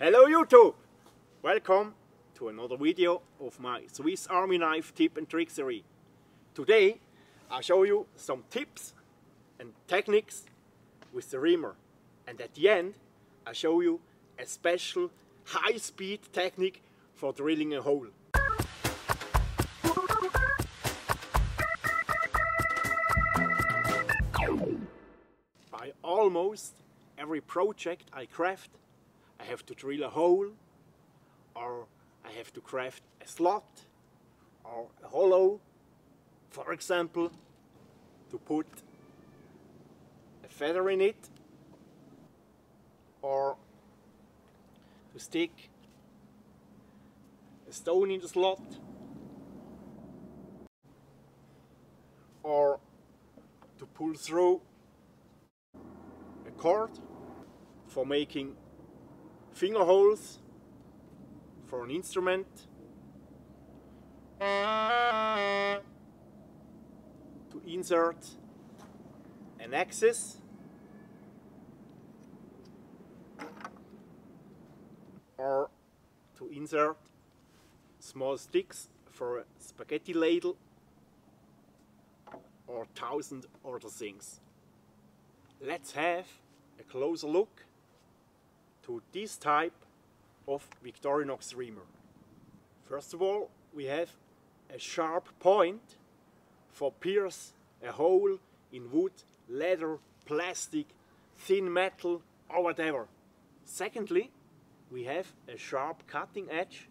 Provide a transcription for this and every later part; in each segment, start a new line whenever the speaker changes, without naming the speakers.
Hello YouTube! Welcome to another video of my Swiss Army knife tip and trick series. Today I'll show you some tips and techniques with the reamer, and at the end I'll show you a special high-speed technique for drilling a hole. By almost every project I craft, I have to drill a hole, or I have to craft a slot or a hollow, for example, to put a feather in it, or to stick a stone in the slot, or to pull through a cord for making finger holes for an instrument, to insert an axis, or to insert small sticks for a spaghetti ladle, or 1,000 other things. Let's have a closer look to this type of Victorinox Reamer. First of all, we have a sharp point for pierce a hole in wood, leather, plastic, thin metal or whatever. Secondly, we have a sharp cutting edge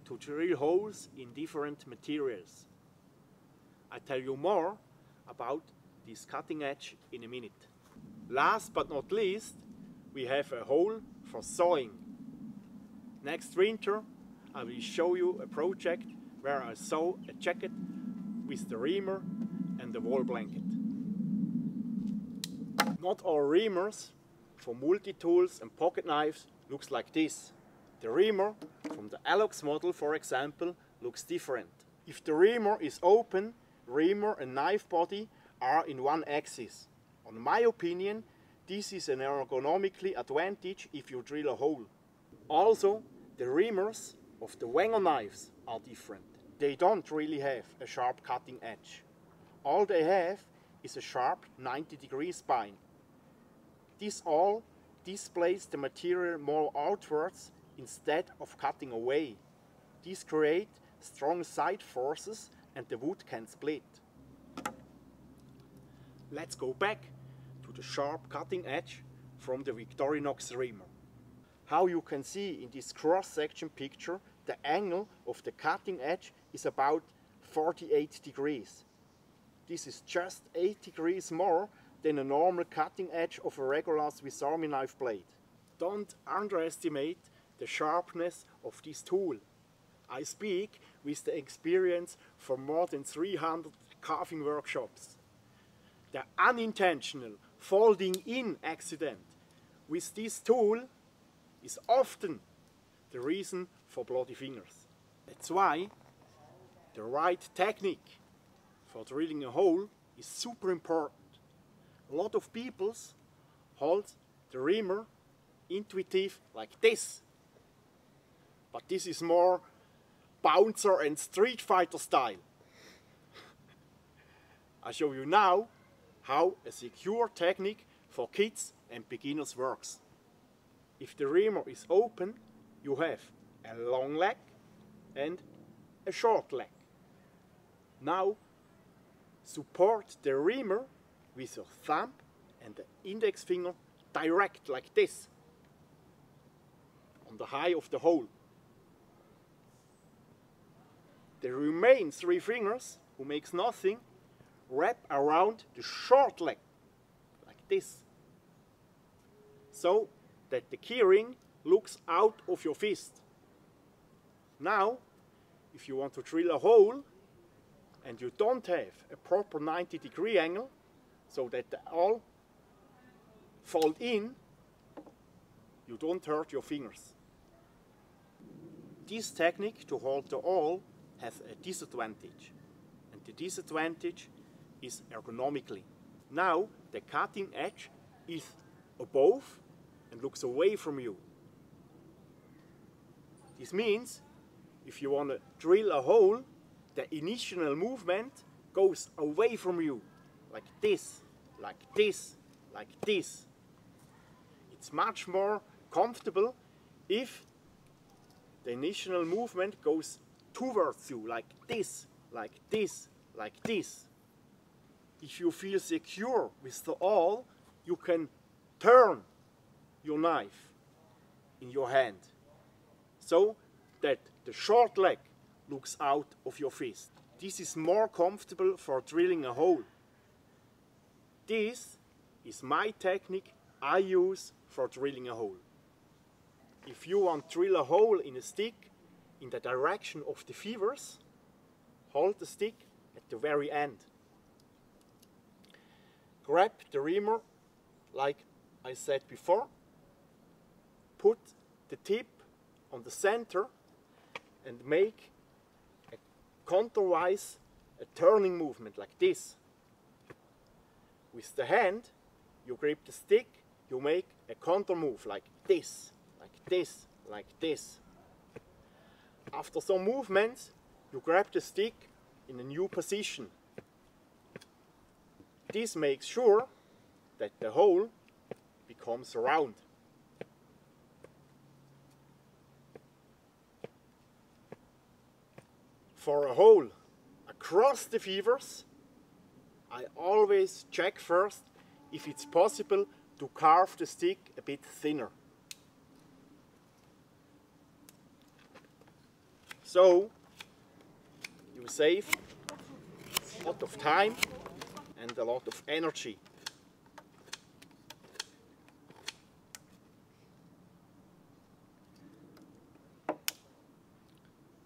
to drill holes in different materials. I'll tell you more about this cutting edge in a minute. Last but not least, we have a hole for sewing. Next winter I will show you a project where I sew a jacket with the reamer and the wall blanket. Not all reamers for multi-tools and pocket knives looks like this. The reamer from the Alox model, for example, looks different. If the reamer is open, reamer and knife body are in one axis. In my opinion, this is an ergonomically advantage if you drill a hole. Also, the reamers of the Wenger knives are different. They don't really have a sharp cutting edge. All they have is a sharp 90-degree spine. This all displays the material more outwards instead of cutting away. This creates strong side forces and the wood can split. Let's go back to the sharp cutting edge from the Victorinox Reamer. How you can see in this cross-section picture, the angle of the cutting edge is about 48 degrees. This is just 8 degrees more than a normal cutting edge of a regular Swiss Army knife blade. Don't underestimate the sharpness of this tool. I speak with the experience from more than 300 carving workshops. The unintentional folding in accident with this tool is often the reason for bloody fingers. That's why the right technique for drilling a hole is super important. A lot of people hold the reamer intuitive like this, but this is more bouncer and street fighter style. I'll show you now how a secure technique for kids and beginners works. If the reamer is open, you have a long leg and a short leg. Now support the reamer with your thumb and the index finger direct like this on the high of the hole. The remaining 3 fingers, who makes nothing, wrap around the short leg like this, so that the keyring looks out of your fist. Now, if you want to drill a hole and you don't have a proper 90-degree angle, so that they all fold in, you don't hurt your fingers. This technique to hold the awl has a disadvantage, and the disadvantage is ergonomically. Now the cutting edge is above and looks away from you. This means if you want to drill a hole, the initial movement goes away from you, like this, like this, like this. It's much more comfortable if the initial movement goes towards you, like this, like this, like this. If you feel secure with the awl, you can turn your knife in your hand so that the short leg looks out of your fist. This is more comfortable for drilling a hole. This is my technique I use for drilling a hole. If you want to drill a hole in a stick in the direction of the fibers, hold the stick at the very end. Grab the reamer like I said before, put the tip on the center and make a counterwise a turning movement like this. With the hand you grip the stick, you make a counter move like this, like this, like this. After some movements you grab the stick in a new position. This makes sure that the hole becomes round. For a hole across the fibers, I always check first if it's possible to carve the stick a bit thinner. So you save a lot of time and a lot of energy.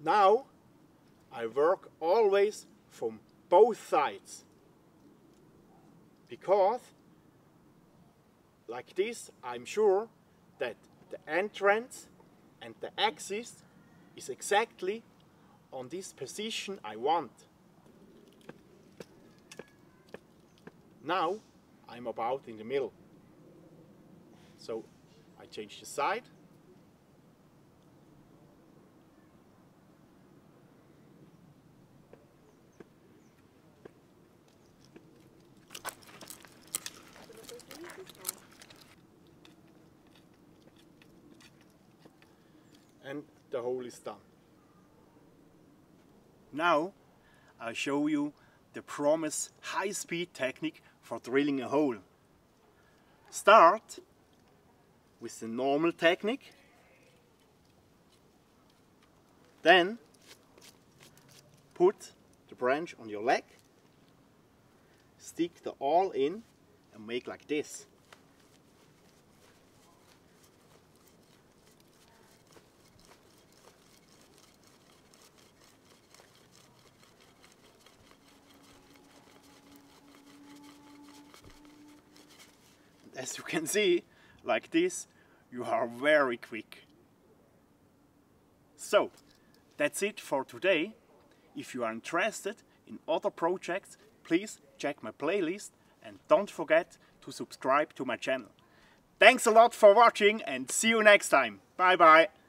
Now I work always from both sides, because like this I'm sure that the entrance and the axis is exactly on this position I want. Now I'm about in the middle. So I change the side. And the hole is done. Now I'll show you the promised high-speed technique for drilling a hole. Start with the normal technique, then put the branch on your leg, stick the awl in and make like this. As you can see, like this, you are very quick. So, that's it for today. If you are interested in other projects, please check my playlist and don't forget to subscribe to my channel. Thanks a lot for watching and see you next time. Bye bye.